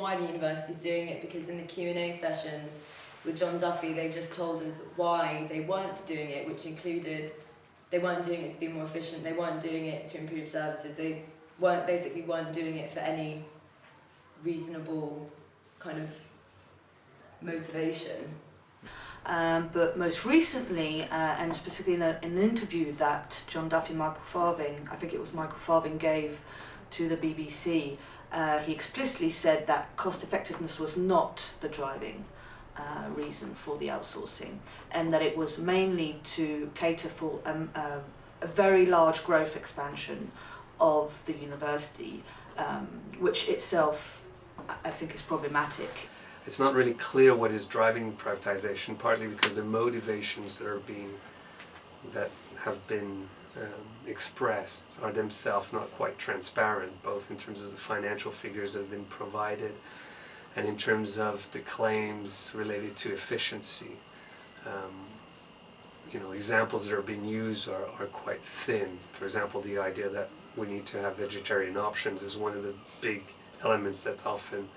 why the university is doing it, because in the Q&A sessions with John Duffy, they just told us why they weren't doing it, which included they weren't doing it to be more efficient, they weren't doing it to improve services, they weren't doing it for any reasonable kind of motivation. But most recently, and specifically in an interview that John Duffy, I think it was Michael Farthing, gave to the BBC, he explicitly said that cost effectiveness was not the driving reason for the outsourcing, and that it was mainly to cater for a very large growth expansion of the university, which itself I think is problematic. It's not really clear what is driving privatization, partly because the motivations that have been expressed are themselves not quite transparent, both in terms of the financial figures that have been provided and in terms of the claims related to efficiency. Examples that are being used are quite thin. For example, the idea that we need to have vegetarian options is one of the big elements that's often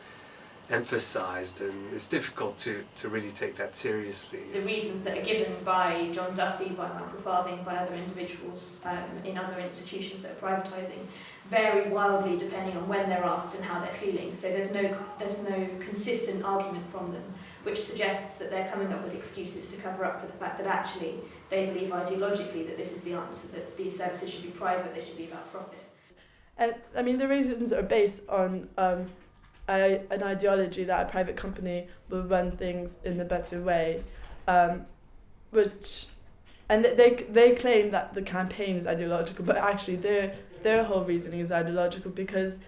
emphasized, and it's difficult to really take that seriously. The reasons that are given by John Duffy, by Michael Farthing, by other individuals in other institutions that are privatising vary wildly depending on when they're asked and how they're feeling. So there's no consistent argument from them, which suggests that they're coming up with excuses to cover up for the fact that actually they believe ideologically that this is the answer, that these services should be private, they should be about profit. And I mean, the reasons are based on an ideology that a private company will run things in a better way, and they claim that the campaign is ideological, but actually their whole reasoning is ideological because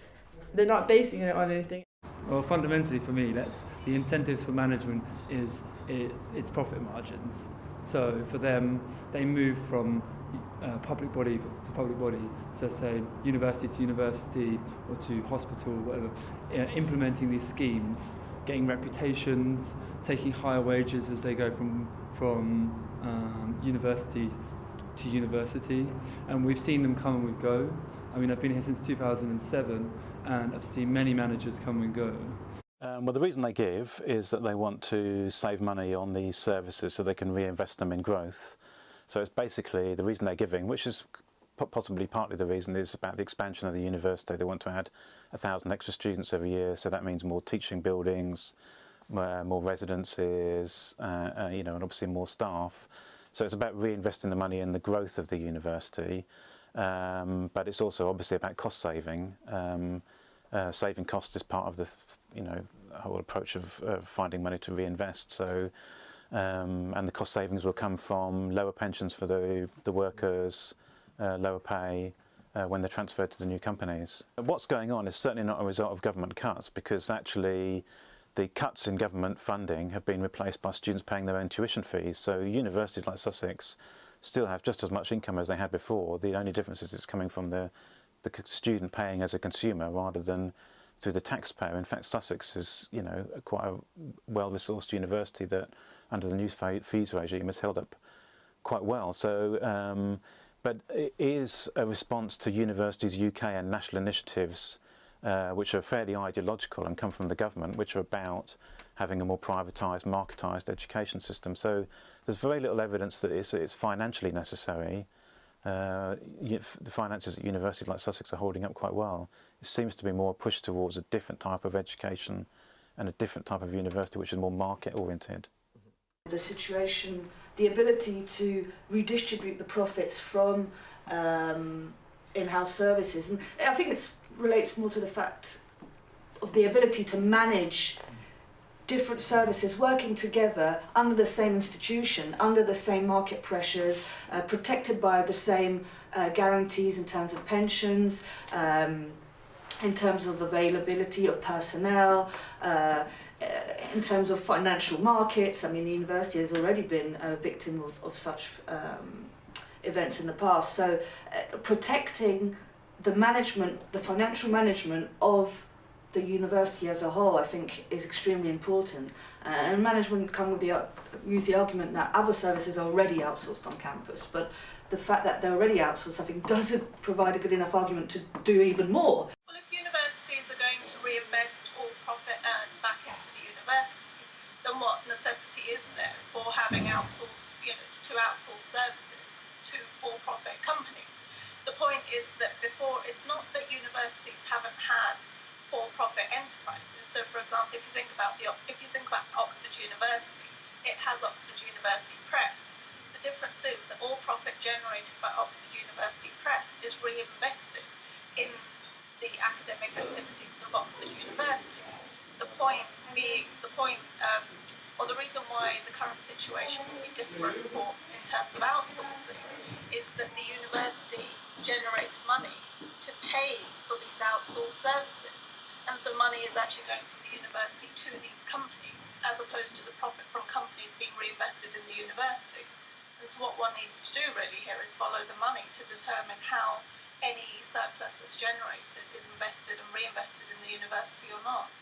they're not basing it on anything. Well, fundamentally for me, that's the incentives for management is its profit margins. So for them, they move from public body to public body, so say university to university or to hospital, whatever, implementing these schemes, getting reputations, taking higher wages as they go from university to university, and we've seen them come and we go. I mean, I've been here since 2007 and I've seen many managers come and go. Well, the reason they give is that they want to save money on these services so they can reinvest them in growth. So it's basically the reason they're giving, which is possibly partly the reason, is about the expansion of the university. They want to add 1,000 extra students every year, so that means more teaching buildings, more residences, and obviously more staff. So it's about reinvesting the money in the growth of the university, but it's also obviously about cost saving. Saving costs is part of the whole approach of finding money to reinvest. So. And the cost savings will come from lower pensions for the workers, lower pay when they're transferred to the new companies. What's going on is certainly not a result of government cuts, because actually the cuts in government funding have been replaced by students paying their own tuition fees. So universities like Sussex still have just as much income as they had before. The only difference is it's coming from the student paying as a consumer rather than through the taxpayer. In fact, Sussex is quite a well-resourced university that under the new fees regime has held up quite well. So, but it is a response to Universities UK and national initiatives which are fairly ideological and come from the government, which are about having a more privatised, marketised education system. So there's very little evidence that it's financially necessary. The finances at universities like Sussex are holding up quite well. It seems to be more a push towards a different type of education and a different type of university which is more market-oriented. The situation, the ability to redistribute the profits from in-house services, and I think it relates more to the fact of the ability to manage different services working together under the same institution, under the same market pressures, protected by the same guarantees in terms of pensions, in terms of availability of personnel, in terms of financial markets. I mean, the university has already been a victim of such events in the past. So protecting the management, the financial management of the university as a whole, I think, is extremely important. And management use the argument that other services are already outsourced on campus, but the fact that they're already outsourced, I think, doesn't provide a good enough argument to do even more. Well, if universities are going to reinvest all profit earned back into the university, then what necessity is there for having outsourced, to outsource services to for-profit companies? The point is that before, it's not that universities haven't had for-profit enterprises. So, for example, if you think about Oxford University, it has Oxford University Press. The difference is that all profit generated by Oxford University Press is reinvested in the academic activities of Oxford University. The reason why the current situation will be different in terms of outsourcing is that the university generates money to pay for these outsourced services. And so money is actually going from the university to these companies, as opposed to the profit from companies being reinvested in the university. And so what one needs to do really here is follow the money to determine how any surplus that's generated is invested and reinvested in the university or not.